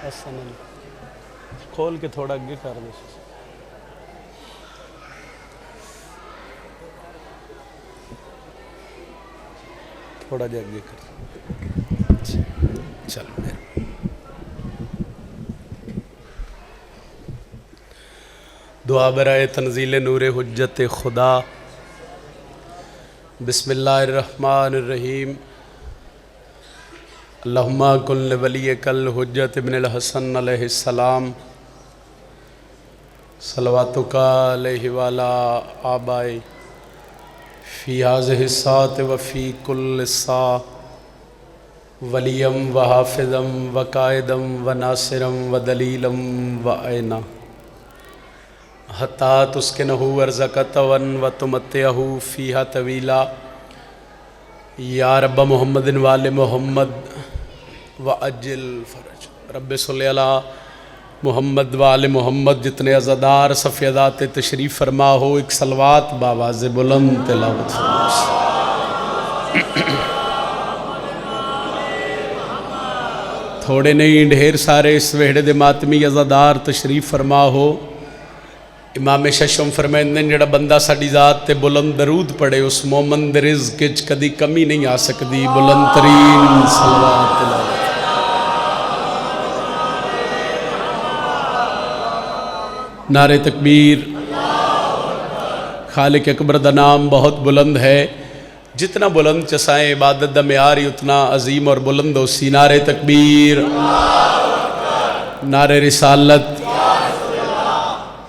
حسن کھول کے تھوڑا اگے کر دو، تھوڑا جا اگے کر چلو۔ دعا برائے تنزیل نور حجت خدا۔ بسم اللہ الرحمن الرحیم۔ اللہم کن لولیک الحجت ابن الحسن علیہ السلام صلواتک علیہ وعلی آبائی فی ہذہ الساعۃ وفی کل ساعۃ ولیم وحافظم وقائدم وناصرم ودلیلم وعینہ حتی تسکنہ ورزقتون وتمتعہ فیہا طویلا یا رب محمد وآل محمد وعجل فرج۔ رب صلی اللہ محمد وآل محمد۔ جتنے عزادار صف عزات تشریف فرما ہو ایک صلوات باواز بلند تلاوت فرمائش۔ تھوڑے نہیں ڈھیر سارے اس وحدے دے ماتمی عزادار تشریف فرما ہو۔ امام ششم فرمائندے جڑا بندہ ساڑی ذات تے بلند درود پڑے اس مومن دے رزق وچ کدی کمی نہیں آ سکدی۔ بلند ترین صلوات تلاوت۔ نعرہ تکبیر۔ خالق اکبر دا نام بہت بلند ہے، جتنا بلند چسائیں عبادت دا معیار ہی اتنا عظیم اور بلند ہو سی۔ نعرہ تکبیر، نعرہ رسالت،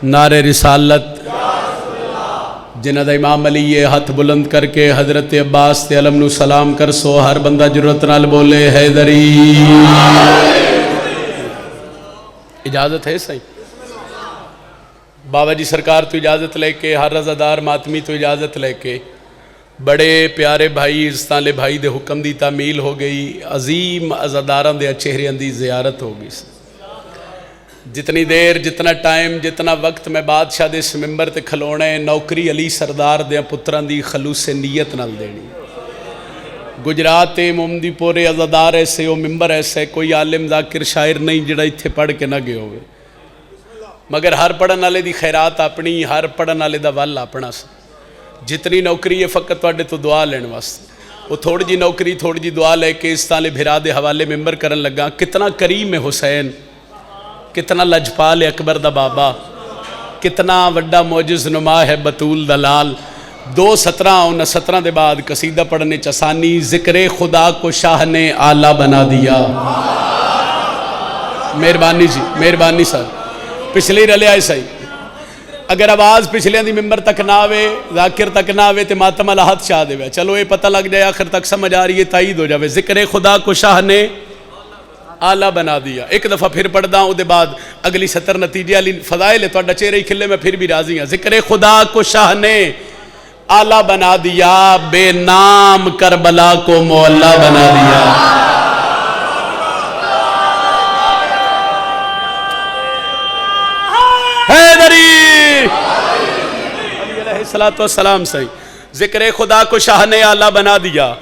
نعرہ رسالت۔ جنہ دا امام علی یہ ہاتھ بلند کر کے حضرت عباس تے علم نو سلام کر سو، ہر بندہ جرت نال بولے حیدری۔ اجازت ہے صحیح؟ بابا جی سرکار تو اجازت لے کے، ہر رضادار ماتمی تو اجازت لے کے، بڑے پیارے بھائی عزتاں لے بھائی دے حکم دی تعمیل ہو گئی، عظیم عزاداراں دے چہریاں دی زیارت ہو گئی۔ جتنی دیر، جتنا ٹائم، جتنا وقت میں بادشاہ دے اس ممبر تے کھلونے، نوکری علی سردار دے پتران دی خلوص نیت نال دینی۔ گجرات ممدی پورے عزادار ایسے، وہ ممبر ایسے، کوئی عالم ذاکر شاعر نہیں جڑا اتھے پڑھ کے نہ گئے ہوئے، مگر ہر پڑھن والے دی خیرات اپنی، ہر پڑھن والے دا ول اپنا سا۔ جتنی نوکری ہے فقط تواڈے تو دعا لین واسطے، وہ تھوڑی جی نوکری، تھوڑی جی دعا لے کے اس طالب بھرا دے حوالے ممبر کرن لگا۔ کتنا کریم ہے حسین، کتنا لجپال ہے اکبر دا بابا، کتنا وڈا معجز نما ہے بطول دلال۔ 2:17 انہاں 17 دے بعد قصیدہ پڑھنے چسانی۔ ذکر خدا کو شاہ نے آلہ بنا دیا۔ مہربانی جی، مہربانی سر، پچھلے رلے آئے صحیح۔ اگر آواز پچھلے دی ممبر تک نہ آوے، ذاکر تک نہ آوے تے ماتم الہت شاہ دے وے، چلو یہ پتہ لگ جائے، آخر تک سمجھ آ رہی ہے، تائید ہو جاوے۔ ذکر خدا کو شاہ نے آلہ بنا دیا۔ ایک دفعہ پھر پڑھ داں، دے بعد اگلی سطر نتیجے علی فضائل ہے، توڑا چہرے ہی کھلے، میں پھر بھی راضی ہوں۔ ذکر خدا کو شاہ نے آلہ بنا دیا، بے نام کربلا کو معلہ بنا دیا۔ حیدری علی علیہ السلام صحیح۔ ذکر خدا کو شاہ نے آلہ بنا دیا،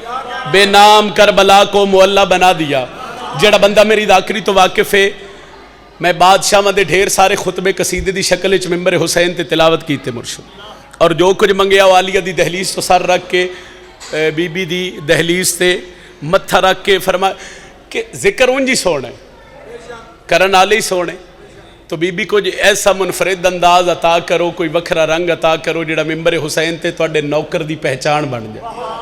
بے نام کربلا کو معلہ بنا دیا۔ جڑا بندہ میری ذاکری تو واقف ہے، میں بادشاہ دے ڈھیر سارے خطبے قصیدے دی شکل وچ ممبر حسین تے تلاوت کیتے مرشد، اور جو کچھ منگیا والیہ دی دہلیز تو سر رکھ کے، بی بی دی دہلیز تے متھا رکھ کے فرمایا کہ ذکر انجی سونے کرن آلے ہی سونے، تو بی بی کو ایسا منفرد انداز عطا کرو، کوئی وکھرا رنگ عطا کرو جڑا ممبر حسین تے تواڈے نوکر دی پہچان بن جائے۔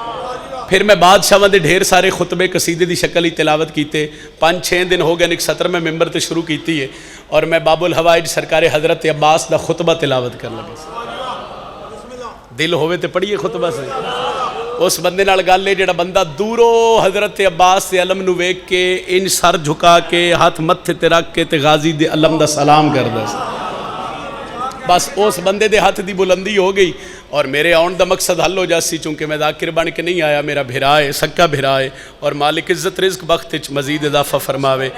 پھر میں بادشاہ دے ڈھیر سارے خطبے قصیدے دی شکل ہی تلاوت کیتے۔ 5-6 دن ہو گئے، ایک سطر میں ممبر تے شروع کیتی ہے، اور میں باب الحوائج سرکار حضرت عباس دا خطبہ تلاوت کر لگے۔ دل ہوئے تے پڑھیے خطبہ سے۔ اس بندے نال گل ہے جڑا بندہ دورو حضرت عباس دے علم نو ویکھ کے ان سر جھکا کے ہاتھ متھے تے رکھ کے تے غازی دے علم دا سلام کردا سی۔ بس اس بندے دے ہاتھ دی بلندی ہو گئی، اور میرے آن دا مقصد حل ہو جاسی، چونکہ میں ذاکر بن کے نہیں آیا، میرا بھرائے، سکا بھرائے، اور مالک عزت رزق بخت مزید اضافہ فرماوے۔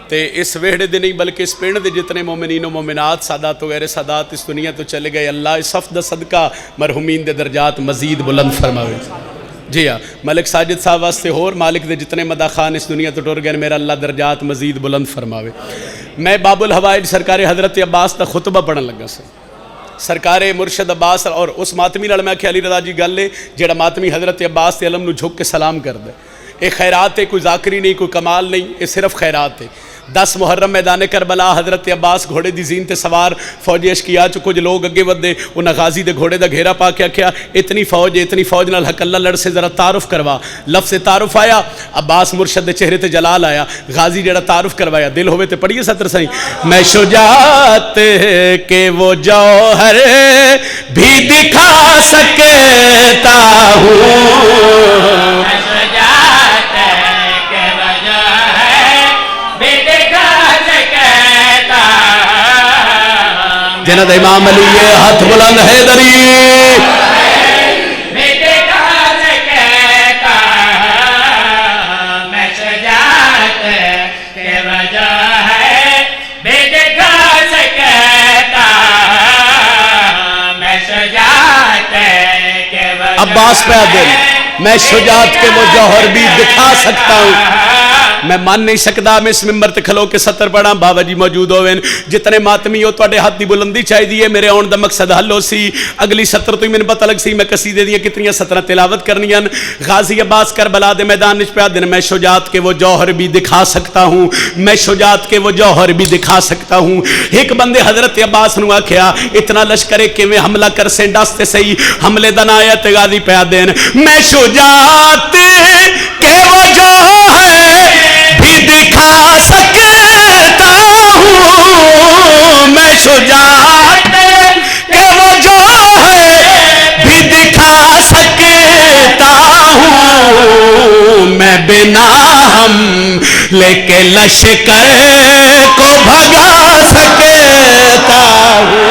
تے اس وحدے دے نہیں بلکہ اس پینڈ دے جتنے مومنین و مومنات، سادات و غیر سادات اس دنیا تو چلے گئے، اللہ اس صف دا صدقہ مرحومین دے درجات مزید بلند فرماوے۔ جی ہاں ملک ساجد صاحب واسطے ہور مالک دے جتنے مداح خان اس دنیا تو ٹر گئے میرا اللہ درجات مزید بلند فرماوے. میں باب الحوائج سرکار حضرت عباس دا خطبہ پڑھن لگا سرکار مرشد عباس اور اس ماتمی نال میں کہ علی رضا جی گل ہے جڑا ماتمی حضرت عباس کے علم نو جھک کے سلام کر دے. یہ خیرات ہے، کوئی ذاکری نہیں، کوئی کمال نہیں، یہ صرف خیرات ہے. 10 محرم میدان کربلا حضرت عباس گھوڑے دی زین تے سوار فوج اشکیا چ کچھ لوگ اگے ودے انہاں غازی دے گھوڑے دا گھیرا پا کے آکھیا اتنی فوج نال حق اللہ لڑ سے ذرا تعارف کروا. لفظ تعارف آیا، عباس مرشد دے چہرے تے جلال آیا. غازی جڑا تعارف کروایا دل ہوئے تے پڑھیے سطر سائیں. میں شجاعت کے وہ جوہر بھی دکھا سکتا ہوں، جنت امام علی یہ ہاتھ بلند حیدری میں شجاعت کے وجہ ہے بے دکھا سکتا، میں شجاعت کے وجہ عباس پہ دل میں شجاعت کے وہ جوہر بھی دکھا سکتا ہوں. میں مان نہیں سکتا میں اس ممبر تے کھلو کے سطر پڑھا. بابا جی موجود ہوئے جتنے ماتمی ہو تواڈے ہاتھ دی بلندی چاہیے. میرے آن دا مقصد حل ہو سی. اگلی سطر تو ہی میں پتہ لگ سی میں قصیدے دیاں کتنی سطریں تلاوت کرنیاں. غازی عباس کربلا دے میدان وچ پیا دن میں شجاعت کے وہ جوہر بھی دکھا سکتا ہوں، میں شجاعت کے وہ جوہر بھی دکھا سکتا ہوں. ایک بندے حضرت عباس نو آکھیا اتنا لشکر کیویں حملہ کر سے ڈستے صحیح حملے دا نا آیت غازی پیا دین میں شجاعت کے وہ جوہر بھی دکھا سکتا ہوں، میں شجاعت کے وہ جوہر بھی دکھا سکتا ہوں. میں بنا ہم لے کے لشکر کو بھگا سکتا ہوں.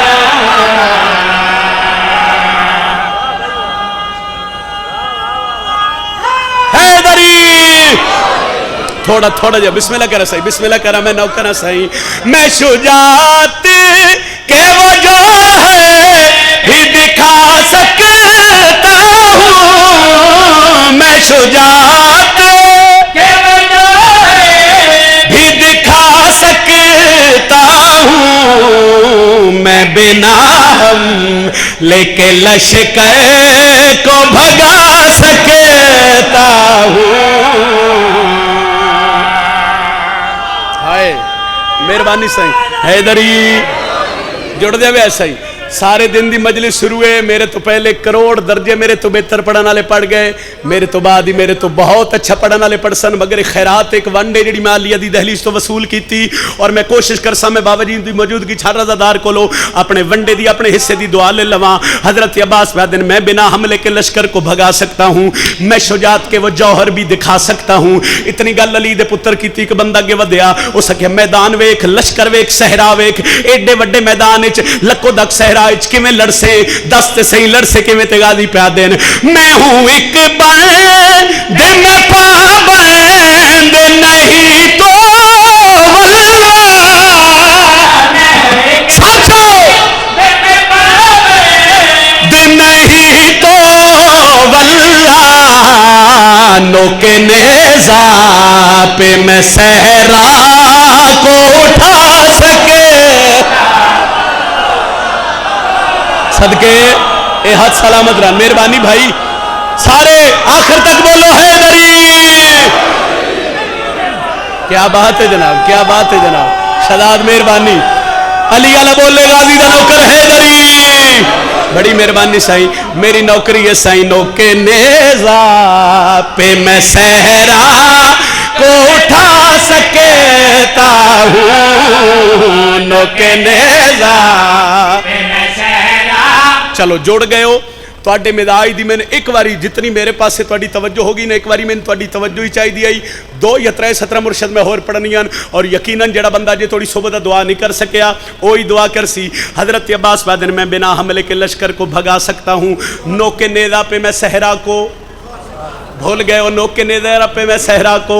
تھوڑا جا بسم اللہ کرا صحیح، بسم اللہ کرا میں نوکرہ صحیح. میں شجاعت کے وہ جوہر بھی دکھا سکتا ہوں، میں شجاعت کے وہ جوہر بھی دکھا سکتا ہوں. میں بنا ہم لے کے لشکر کو بھگا سکتا ہوں. مہربانی سائیں حیدری جڑ دے وے سائیں. سارے دن دی مجلس شروع ہے. میرے تو پہلے کروڑ درجے میرے تو بہتر پڑھن والے پڑھ گئے، میرے تو بعد ہی میرے تو بہت اچھا پڑھن والے پڑھ سن. مگر خیرات ایک ون ڈے جڑی میں علیہ دی دہلیز تو وصول کیتی اور میں کوشش کر سا میں بابا جی دی موجودگی چھار رضادار کولو اپنے ون ڈے دی اپنے حصے دی دعا لے لواں. حضرت عباس پہ دن میں بنا حملے کے لشکر کو بھگا سکتا ہوں، میں شجاعت کے وہ جوہر بھی دکھا سکتا ہوں. اتنی گل علی دے پتر کیتی. ایک بندہ اگے ودیا اس کہ میدان ویکھ، لشکر ویکھ، صحرا ویکھ. ایڈے وڈے میدان وچ لکو دک صحرا وچ کیویں لڑ سے دست صحیح لڑ سے کیویں تے غازی پیا دین. میں ہوں ایک بند میں پابند نہیں تو نہیں تو واللہ نوکے نیزہ پہ میں صحرا کو اٹھا سکے. صدقے اے ہاتھ سلامت رہا. مہربانی بھائی سارے آخر تک بولو حیدری. کیا بات ہے جناب، کیا بات ہے جناب. شداد مہربانی. علی والا بولے غازی دا نوکر حیدری. بڑی مہربانی سائیں. میری نوکری ہے سائیں نوکے نیزہ پہ میں صحرا کو اٹھا سکتا ہوں، نوکے نیزہ پہ میں صحرا. چلو جوڑ گئے ہو تواڈے مدائی دی. میں نے ایک واری جتنی میرے پاس سے تواڈی توجہ ہوگی نا ایک واری میں نے تواڈی توجہ ہی چاہی دی آئی. 2 یا 3 سطرہ مرشد میں اور پڑھنیاں اور یقیناً جڑا بندہ جے تھوڑی صبح دعا نہیں کر سکیا وہی دعا کر سی. حضرت عباس بادن میں بنا حملے کے لشکر کو بھگا سکتا ہوں، نوکے نیزہ پہ میں صحرا کو بھول گئے ہو. نوکے نیزہ پہ میں صحرا کو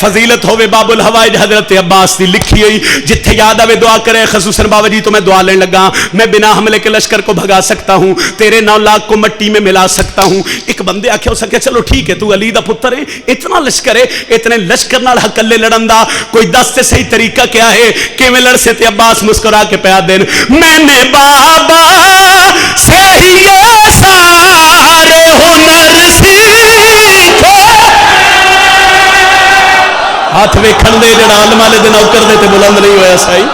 فضیلت ہوے بابل ہوائج حضرت عباس دی لکھی ہوئی جتھے یاد آوے دعا کرے خصوصاً بابا جی تو میں دعا لینے لگا میں بنا حملے کے لشکر کو بھگا سکتا ہوں تیرے 9 لاکھ کو مٹی میں ملا سکتا ہوں. ایک بندے آکھے ہو سکے چلو ٹھیک ہے تو علی دا پتر ہے اتنا لشکر ہے اتنے لشکر نال حکلے لڑن دا کوئی دس تے صحیح طریقہ کیا ہے کہ میں لڑ سے تے عباس مسکرا کے پیا دین میں نے بابا سے ہی یہ سارے ہنر سیکھے. ہاتھ ویکھن دے جڑا عالم والے دے نوکر دے تے بلند نہیں ہویا سائی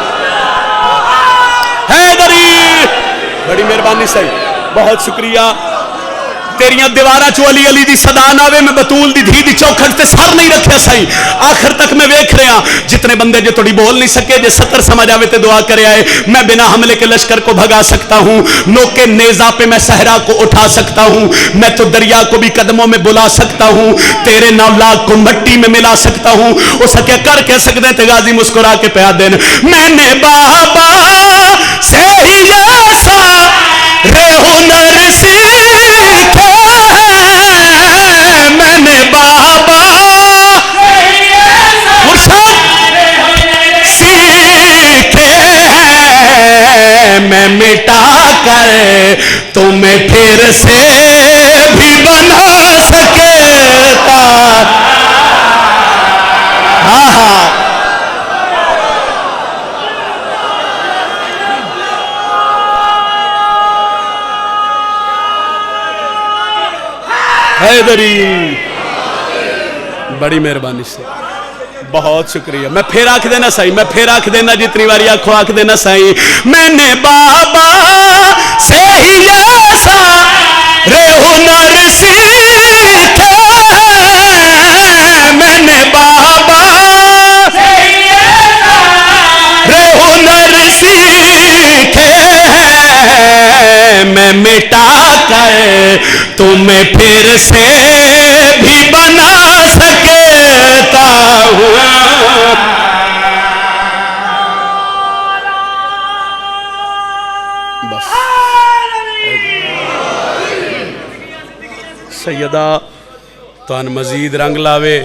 حیدری بڑی مہربانی سائی بہت شکریہ. تیریاں دیوارہ چو علی علی دی صدا ناوے میں بطول دی دھی دی چوکھٹ تے سر نہیں رکھے سائی آخر تک میں ویکھ رہا جتنے بندے جو تھوڑی بول نہیں سکے جے 70 سمجھ آوے تے دعا کرے آئے میں بنا حملے کے لشکر کو بھگا سکتا ہوں نوکے نیزہ پہ میں صحرا کو اٹھا سکتا ہوں میں تو دریا کو بھی قدموں میں بلا سکتا ہوں تیرے 9 لاکھ کو مٹی میں ملا سکتا ہوں. وہ سکے کر کے سکتے ہیں تے غازی مسکرا کے پیا دین میں نے بابا سے ہی یہ سارے ہنر سیکھے میں نے بابا سیکھے میں مٹا کر تمہیں پھر سے بھی بنا سکتا. حیدری بڑی مہربانی سے بہت شکریہ. میں پھر آکھ دینا سائی میں پھر آکھ دینا جتنی باری آکھو آکھ دینا سائی میں نے بابا سے ہی یہ سارے ہنر سیکھے میں نے بابا سے ہی یہ سارے ہنر سیکھے میں مٹا کر تمہیں پھر سے بھی بنا سکتا ہوں. بس سیدہ تو مزید رنگ لاوے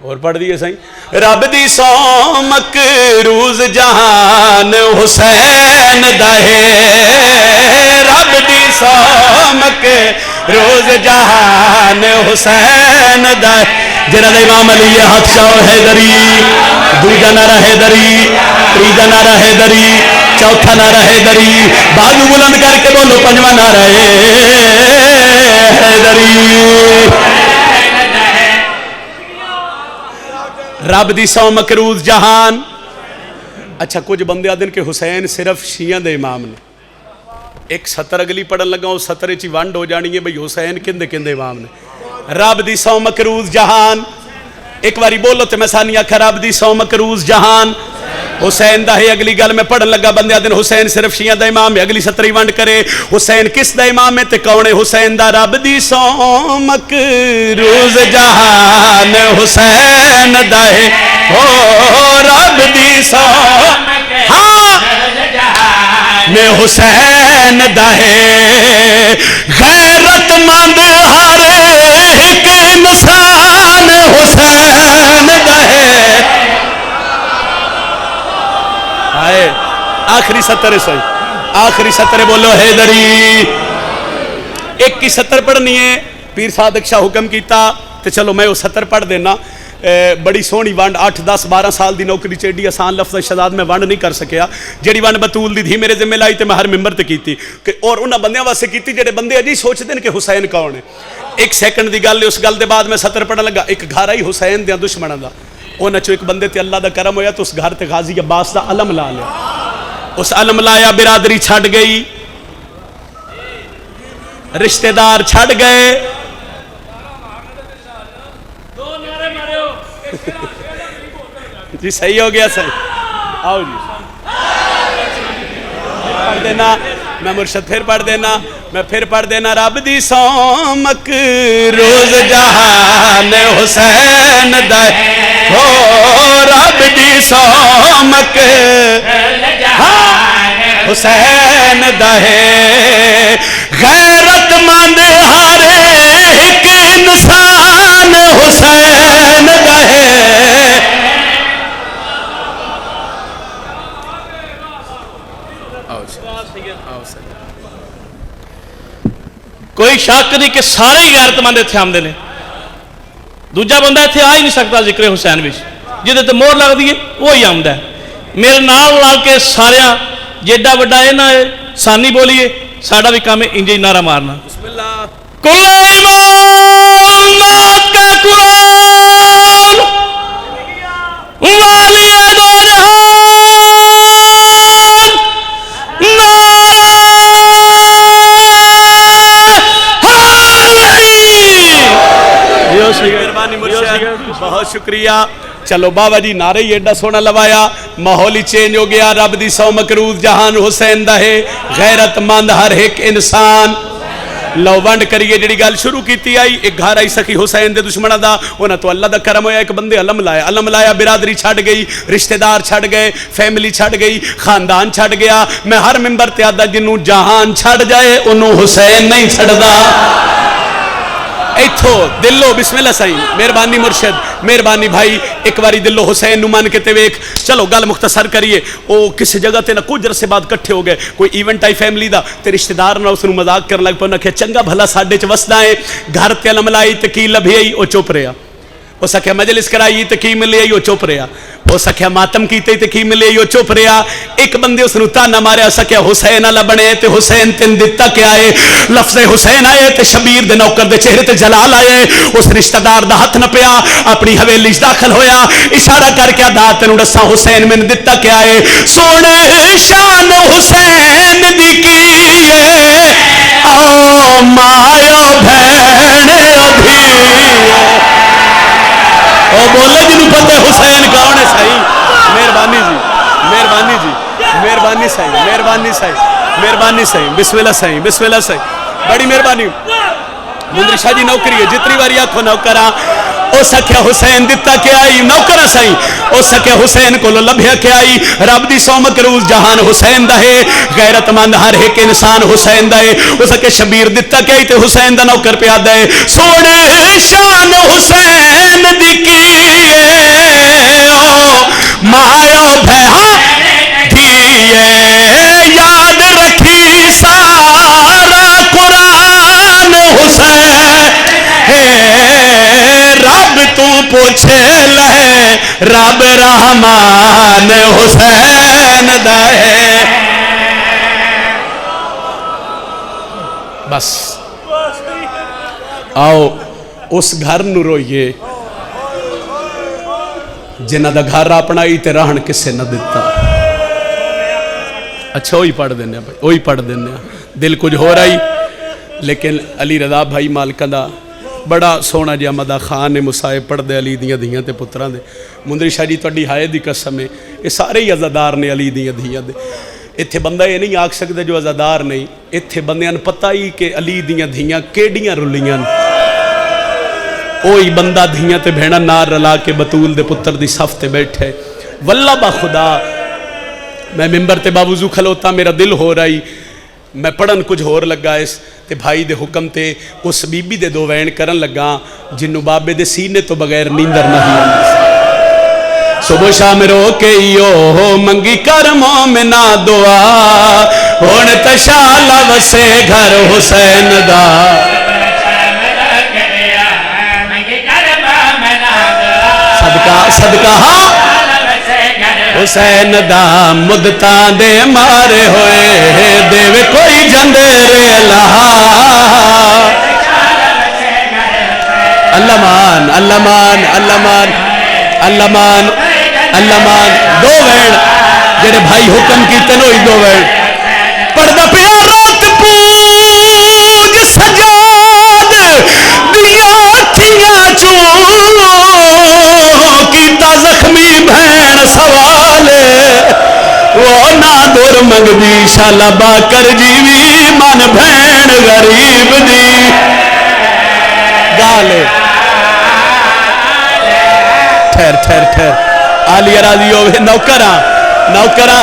اور پڑھ دیئے سائیں رب دی سو مکروز جہان حسین دہے رب دی سو مکروز جہان حسین دہے جنہ دا امام علی حق شاہ حیدری دوجہ نعرہ حیدری تریجہ نعرہ حیدری چوتھا نعرہ حیدری بازو بلند کر کے بولو پنجواں نعرہ حیدری. رب دی سو مکروز جہان. اچھا کچھ بندے آدھن کہ حسین صرف شیعہ دے امام نے ایک 70 اگلی پڑھن لگا وہ 70 چی ونڈ ہو جانی ہے بھئی حسین کندے کندے امام نے. رب دی سو مکروز جہان ایک باری بولو تے میں سانی آکھا رب دی سو مکروز جہان حسین دا ہے. اگلی گل میں پڑھن لگا بندے آدھن حسین صرف شیعہ دا امام ہے اگلی 70 ونڈ کرے حسین کس دا امام ہے تے کونے حسین دا رب دی سو مکروز جہان حسین دا ہے رب دی سو میں حسین دا ہے غیرت مند ہر ایک انسان حسین دا ہے. آئے آخری 70 سوئی آخری 70 بولو حیدری. ایک کی 70 پڑھنی ہے پیر صادق شاہ حکم کیتا تو چلو میں وہ 70 پڑھ دینا. بڑی سونی ونڈ 8 10 12 سال دی نوکری چیڈی آسان لفظ شہزاد میں ونڈ نہیں کر سکیا جیڑی ونڈ بطول دی تھی میرے ذمہ لائی تے میں ہر ممبر تے کیتی اور انہاں بندیاں واسطے کیتی جڑے بندے اجی سوچتے ہیں کہ حسین کون ہے. ایک سیکنڈ دی گل ہے اس گل دے بعد میں 70 پڑھن لگا. ایک گھر آئی حسین دیاں دشمناں دا انہاں چوں ایک بندے تے اللہ دا کرم ہویا تو اس گھر تے غازی عباس دا علم لا لیا. اس علم لایا برادری چھڑ گئی رشتہ دار چھڑ گئے جی صحیح ہو گیا صحیح آؤ جی پڑھ دینا میں مرشد پھر پڑھ دینا میں پھر پڑھ دینا رب دی سو مکروز جہان حسین دے رب دی سو مکروز جہان حسین دے غیرت مند ہر ایک انسان حسین کوئی شک نہیں کہ سارے ہی غیرت مند اتنے آتے ہیں. دوجا بندہ اتنے آ ہی نہیں سکتا ذکر حسین بھی جہد مہر لگتی ہے وہی آتا ہے. میرے نال لا کے سارا جیڈا وڈا یہ نہ سانی بولیے ساڈا بھی کام ہے انج ہی نعرہ مارنا. بسم اللہ. کل ایمان کا قرآن والی دو جہان نعرہ مہربانی مرشد بہت شکریہ. چلو بابا جی نعرہ ہی ایڈا سونا لوایا ماحول ہی چینج ہو گیا. رب دی سو مکروز جہان حسین دا ہے غیرت مند ہر ایک انسان. لو ونڈ کریے جڑی گل شروع کیتی آئی ایک گھر آئی سکی حسین دے دشمنہ دا انہاں تو اللہ دا کرم ہویا ایک بندے علم لایا برادری چھڑ گئی رشتہ دار چھڑ گئے فیملی چھڑ گئی خاندان چھڑ گیا. میں ہر ممبر تے آدھا جنوں جہان چھڑ جائے انہوں حسین نہیں چھڑ دا. ایتھو دلو بسم اللہ سائیں. مہربانی مرشد مہربانی بھائی ایک باری دلو حسین نو مان کے تے ویکھ. چلو گل مختصر کریے او کس جگہ تے نہ کچھ عرصے بعد کٹھے ہو گئے کوئی ایونٹ آئی فیملی دا تے رشتہ دار نہ اس نو مذاق کرن لگ پے انہاں کہ چنگا بھلا ساڈے چ وسدا ہے گھر تے علم لائی تے کی لبھی آئی او چپ رہیا. او سکھیا مجلس کرائی تے کی ملے آئی او چپ رہیا. او سکھیا ماتم کیتے تے کی ملے آئی او چپ رہیا. ایک بندے اس نو تانا ماریا سکھیا حسین والا بنے تے حسین تین دتا کیا ہے لفظ حسین آئے تے شبیر دے نوکر دے چہرے تے جلال آئے. اس رشتہ دار دا ہاتھ نہ پیا اپنی حویلی داخل ہویا اشارہ کر کے دا تینوں دساں حسین میں دتا کیا ہے سونے شان حسین دی کی او مایا بہن ادھی او بولے جنوں پتہ حسین کون ہے صحیح. مہربانی جی مہربانی جی مہربانی صحیح مہربانی صحیح مہربانی صحیح. بسم اللہ صحیح بسم اللہ صحیح بڑی مہربانی. مندری شاہ جی نوکری ہے جتنی باری آکھو نوکرہ او سکھیا حسین دتا کیا آئی نوکرہ صحیح او سکھیا حسین کو لبھیا کیا آئی. رب دی سو مکروز جہان حسین دا ہے غیرت مند ہر ایک انسان حسین دا ہے. او سکھیا شبیر دتا کیا آئی تے حسین دا نوکر پہ آدھا ہے سوڑے شان حسین دی کی او مایا بہا دیئے یاد رکھی سارا قرآن حسین رب تو پوچھے لے رب رحمان حسین دے. بس آؤ اس گھر نو روئیے جنہ دا گھر اپنا ہی تے رہن کسے نہ دیتا. اچھا وہی پڑھ دینے بھائی وہی پڑھ دینے دل کچھ ہو رہی. لیکن علی رضا بھائی مالکہ دا بڑا سونا جی مدہ خان نے مسائب پڑھ دے علی دیاں دیاں تے پتران دے. مندری شاہ جی توڑی ہائے دی قسم ہے یہ سارے ہی عزادار نے علی دیاں دیاں دے. اتھے بندہ یہ نہیں آکھ سکتے جو عزادار نہیں اتھے بندیاں پتہ ہی کہ علی دیاں دیاں کیڑیاں رلیاں اوہی بندہ دھیاں تے بھیڑا نار رلا کے بطول دے پتر دی صف تے بیٹھے. واللہ با خدا میں ممبر تے باوضو کھلوتا میرا دل ہو رہی میں پڑھن کچھ ہور لگا اس تے بھائی دے حکم تے اس بی بی دے دو وین کرن لگا جنو بابے دے سینے تو بغیر نیندر نہیں آنے. صبح شام رو کے یو منگی کر مومنہ دعا ہون تشالا وسے گھر حسین دا. صدقہ ہاں حسین دا مدتان دے مارے ہوئے دیوے کوئی جندے لہا. اللہ مان اللہ مان اللہ مان اللہ مان اللہ مان. دو ویڑ جڑے بھائی حکم کی تنوئی دو ویڑ پردہ پیا رات پوج سجاد دیا تھیاں چون کیتا زخمی بھین سوالے وہ نا دور منگ دی شالا با کر جیوی من بھین غریب دی گالے. ٹھہر ٹھہر ٹھہر آلیہ راضی ہوئے نوکرہ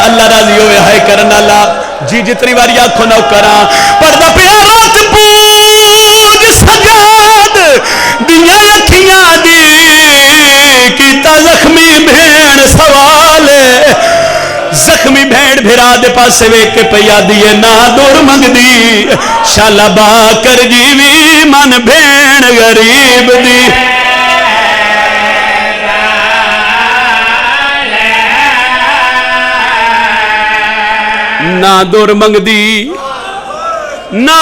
اللہ راضی ہوئے ہائے کرن اللہ جی جتنی باری آنکھوں نوکرہ پردہ پیا رات پوج سجاد دیا اکھیاں دی کیتا زخمی بھین سوالے زخمی بھیڑ بھرا دے پاسے ویک کے پیا دیے نا دور منگ دی شالا با کر جیوی من بھیڑ غریب دی نا دور منگ دی نا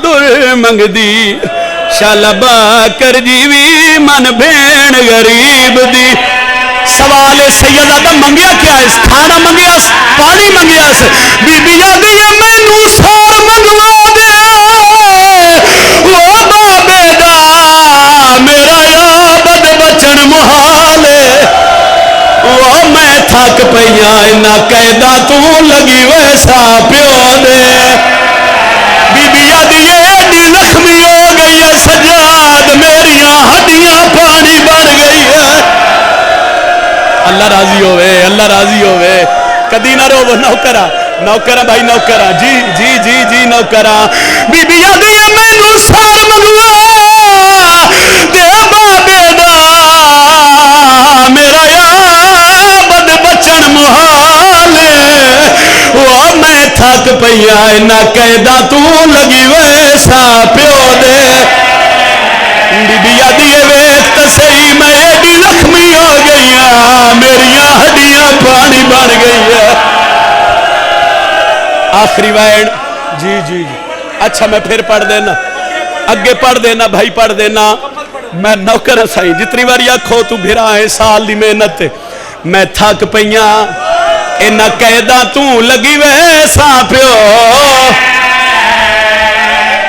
دور منگ دی شالا با کر جیوی من بھیڑ غریب دی سوال سیدہ دا منگیا کیا ہے کھانا منگیا پانی منگیا بی بی آدھی ہے میں نو سار منگوا دے وہ بابے دا میرا یابد بچن محالے وہ میں تھک پہیا نہ قیدہ تو لگی ویسا پیو دے بی بی آدھی ایڈی زخمی ہو گئی ہے سجاد میریاں ہڈیاں پانی بن گئی ہے اللہ راضی ہوئے اللہ راضی ہوئے کدی نہ رو وہ نوکرہ بھائی نوکرہ جی جی جی جی نوکرہ بی بی آدھی ہے میں نو سار منگوا دے بابے دا میرا یابد بچن محالے وہ میں تھک پیا نہ قیدہ تو لگی ویسا پیو دے بی بی آدھی ہے ویک تو صحیح میں ایڈی زخمی ہو گئی میریاں ہڈیاں پانی بن گئی ہے آخری وائن جی جی جی اچھا میں پھر پڑھ دینا اگے پڑھ دینا بھائی پڑھ دینا میں نوکر سائی جتنی باری آکھو تو بھرا ہے سال دی محنت میں تھک پئیاں اینا قیدہ تو لگی ویسا پیو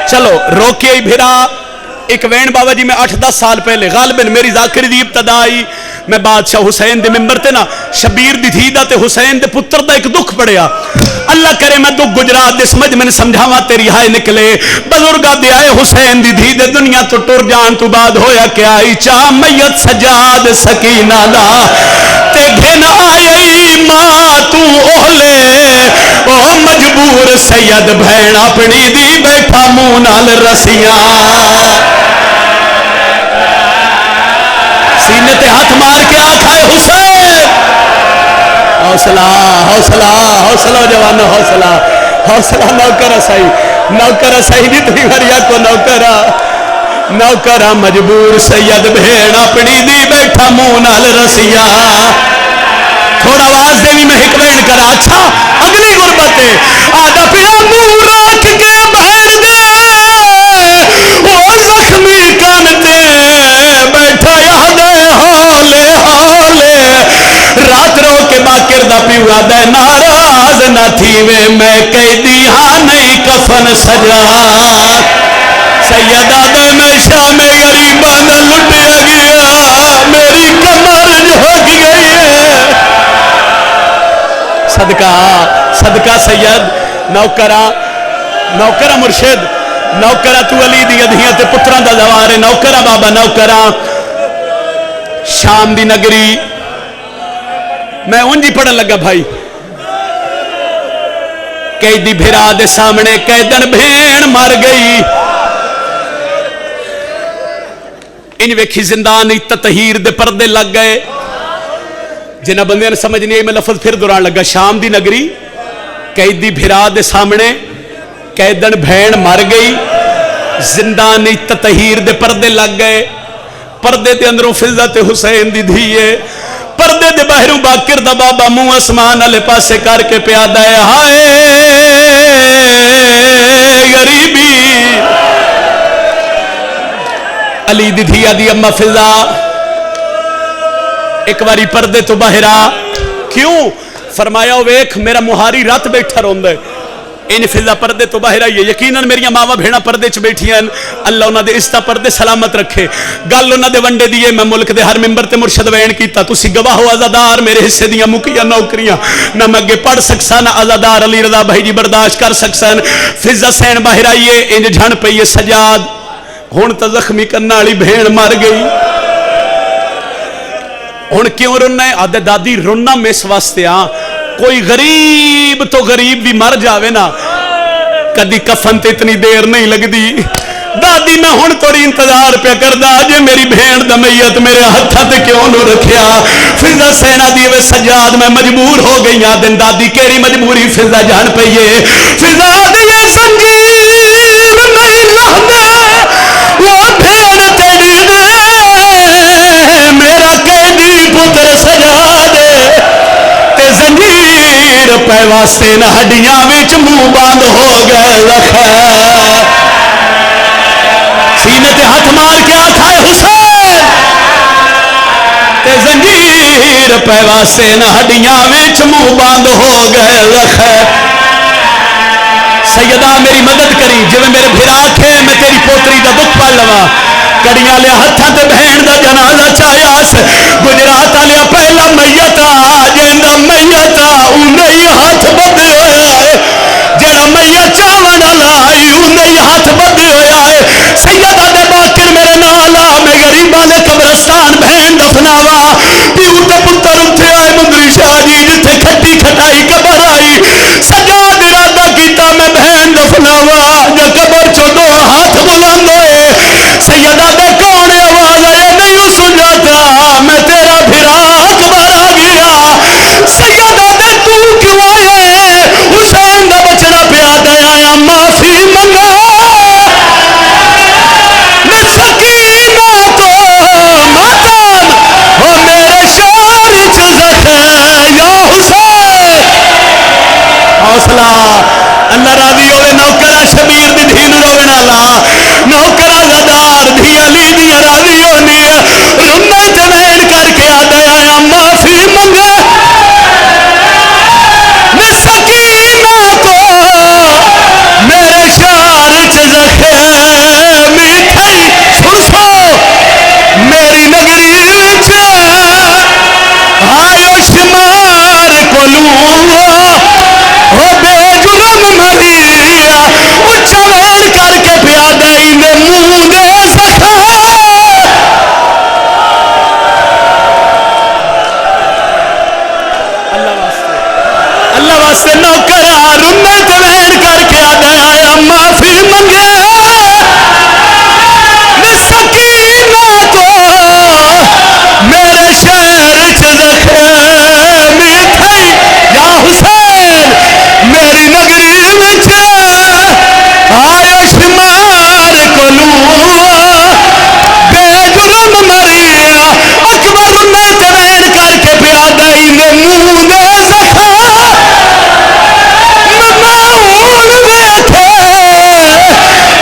چلو روکے ہی بھرا ایک وین بابا جی میں 8-10 سال پہلے غالباً میری ذاکری دی ابتدائی میں بادشاہ حسین دے ممبر تے نا شبیر دی دھیدہ تے حسین دے پتر دا ایک دکھ پڑیا اللہ کرے میں دکھ گجرات دے سمجھ میں سمجھاواں تیری ہائے نکلے بزرگا دے آئے حسین دی دھیدے دنیا تو ٹر جان تو بعد ہویا کیا آئی چاہ میت سجاد سکینہ دا تے گھن آئی ماں تو اولے او مجبور سید بھین اپنی دی بیٹھا مونال رسیاں سینے تے ہاتھ مار کے آکھائے حسین حوصلہ حوصلہ حوصلہ جوانو حوصلہ حوصلہ نوکرہ صحیح جتنی بھریا کو نوکرہ مجبور سید بھین اپنی دی بیٹھا مونال رسیاں تھوڑا آواز دے بھی میں حکمین کرا اچھا اگلی غربت ہے آدھا پیا منہ راکھ کے بہر دے وہ زخمی کانتے بیٹھا یاد ہولے ہولے رات رو کے باکر دا پیوا دے ناراض نہ تھی وے میں قیدی ہاں نہیں کفن سجا سیدہ دے میں شام غریبہ نہ لٹیا گیا میری کمر جھک گئی ہے صدقہ سید نوکرہ مرشد نوکرہ تو علی دی ادھیاں تے پتران دا زوارے نوکرہ بابا نوکرہ شام دی نگری میں انجی پڑھن لگا بھائی قیدی بھرا دے سامنے قیدن بھین مر گئی ان ویکھی زندانی تطہیر دے پردے لگ گئے جنہ بندے نے سمجھ نہیں آئی میں لفظ پھر دوران لگا شام دی نگری قیدی بھرا دے سامنے قیدن بھین مر گئی زندانی تطہیر دے پردے لگ گئے پردے دے اندروں فضلت حسین دی دھیے پردے دے باہروں باکر دا بابا منہ اسمان علی پاسے کر کے پیادہ ہے ہائے غریبی علی دی دھیا دی اما فضا ایک باری پردے تو باہرا کیوں فرمایا ویکھ میرا مہاری رات بیٹھا روندے ان فضا پردے تو باہر آئیے یقیناً میری ماما بھیڑا پردے چ بیٹھی ہیں اللہ انہاں دے استا پردے سلامت رکھے گل انہاں دے ونڈے دیئے میں ملک دے ہر ممبر تے مرشد وین کیتا تسی گواہ ہو عزادار میرے حصے دیاں مکیاں نوکریاں نہ میں اگے پڑھ سکسا نہ عزادار علی رضا بھائی جی برداشت کر سکسن فضا سین باہر آئیے انج جھن پئیے سجاد ہن تا زخمی کرنا والی بھیڑ مر گئی ہن کیوں رونا ہے آدھے دادی رونا میں اس واسطے ہاں کوئی غریب تو غریب بھی مر جاوے نا کدی کفن تے اتنی دیر نہیں لگ دی دادی میں ہن تھوڑی انتظار پہ کردا جے میری بہن دا میت میرے ہتھاں تے کیوں نو رکھیا فضا سینا دی وے سجاد میں مجبور ہو گئی ہاں دن دادی کیڑی مجبوری فضا جان پئیے فضا دی زنجیر نہیں لاندے وہ بھیڑ تیری دے میرا قیدی پتر سجاد تے زنجیر پے واسطے نہ ہڈیاں وچ منہ بند ہو گئے لکھے سینے تے ہاتھ مار کے آکھائے حسین تے زنجیر پہ واسطے نہ ہڈیاں وچ منہ بند ہو گئے لکھے سیدہ میری مدد کری جو میرے بھرا کے میں تیری پوتری دا دکھ پڑ لوا کڑیاں لیا ہتھاں تے بہن دا جنازہ چاہیاس گجرات لیا پہلا میتا جیندا میتا انہیں ہاتھ بدے ہویا ہے جڑا میت چاون والا آئی انہیں ہاتھ بدے ہویا ہے سیدہ دے باکر میرے نالا میں غریباں دے قبرستان بہن دفناوا پیو تے پتر اٹھے آئے مندری شاہ جی جتھے کھٹی کھٹائی قبر آئی سجاد ارادہ کیتا میں بہن دفناوا جو قبر چو دو ہاتھ بلند ہوئے سیدہ دے کون آواز آئے نہیں سنجاتا میں تیرا بھرا اکبر آ گیا سیدہ دے تو کیوں آئے حسین دا بچڑا پیا دیا یا معافی منگا میں سکینہ کو ماتم ہو میرے شار چزکھے یا حسین حوصلہ اللہ راضی ہوئے نوکرہ شبیر دی دھین رونا لا نوکرہ زدار دھی علی دی راضی ہونی رمت وین کر کے آدھیا یا معافی منگا میں سکینہ کو میرے شار چزکھے میٹھائی سنسو میری نگری وچ آئیو شمار کو لوں ہو بے جرم مریا اچھا وین کر کے پیادہ اندے منہ دے سکھا اللہ واسطے نوکرہ رمت وین کر کے آدھیا معافی منگے میں سکینہ کو میرے شہر چزکھے میٹھائی یا حسین میری نگری وچ آئے شمار کو لوں بے جرم مریا اکبر رمت وین کر کے پیادہ اندے منہ دے سکھا مماؤن دیکھے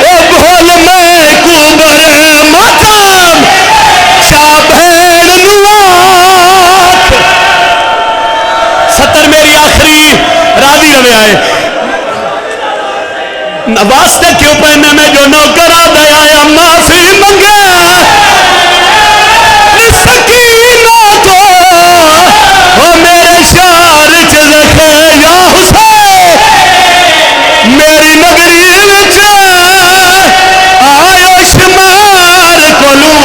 او بھول میں کوبر ماتم شاہ بھین نواک ستر میری آخری راضی روے آئے واسطے کیوں پہنے میں جو نوکرہ دیا یا معافی منگے سکینہ کو وہ میرے شار چزکھے یا حسین میری نگری وچ آئیو شمار کو لوں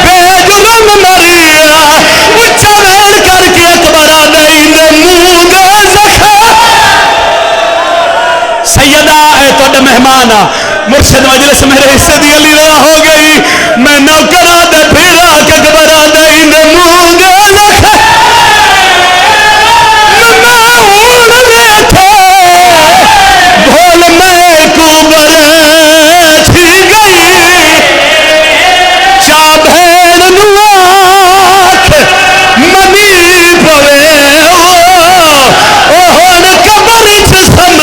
بے جرم مریا اچھا وین کر کے اکبر آدھائی دے منہ دے سکھا سیدہ ہے تو مہمان مرشد مجلس میرے حصے دی علی رضا ہو گئی میں نوکرہ دے پھیرا کے اکبر آدھائی دے منہ دے سکھا مماؤن دیکھے بھول میں کوبر تھی گئی چاہ بھین نواک منی پوے اوہن قبر چسم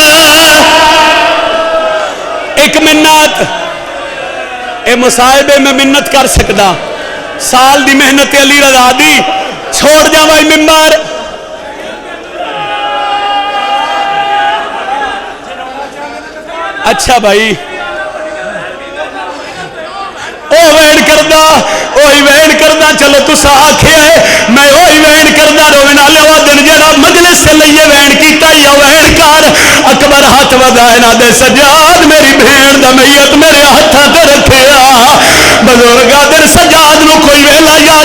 ایک منت اے مصائبے میں منت کر سکدا سال دی محنت علی رضا دی چھوڑ جاوائی ممبر اچھا بھائی او وین کردہ اوہی وین کردہ چلو تسا آکھے ہے میں اوہی وین کردہ روینا لوا دن جڑا مجلس سے لئیے وین کیتا یا وین کار اکبر ہاتھ وضائنا دے سجاد میری بھین دا میت میرے ہاتھاں تے رکھے بزرگا در سجاد نو کوئی ویلا یاد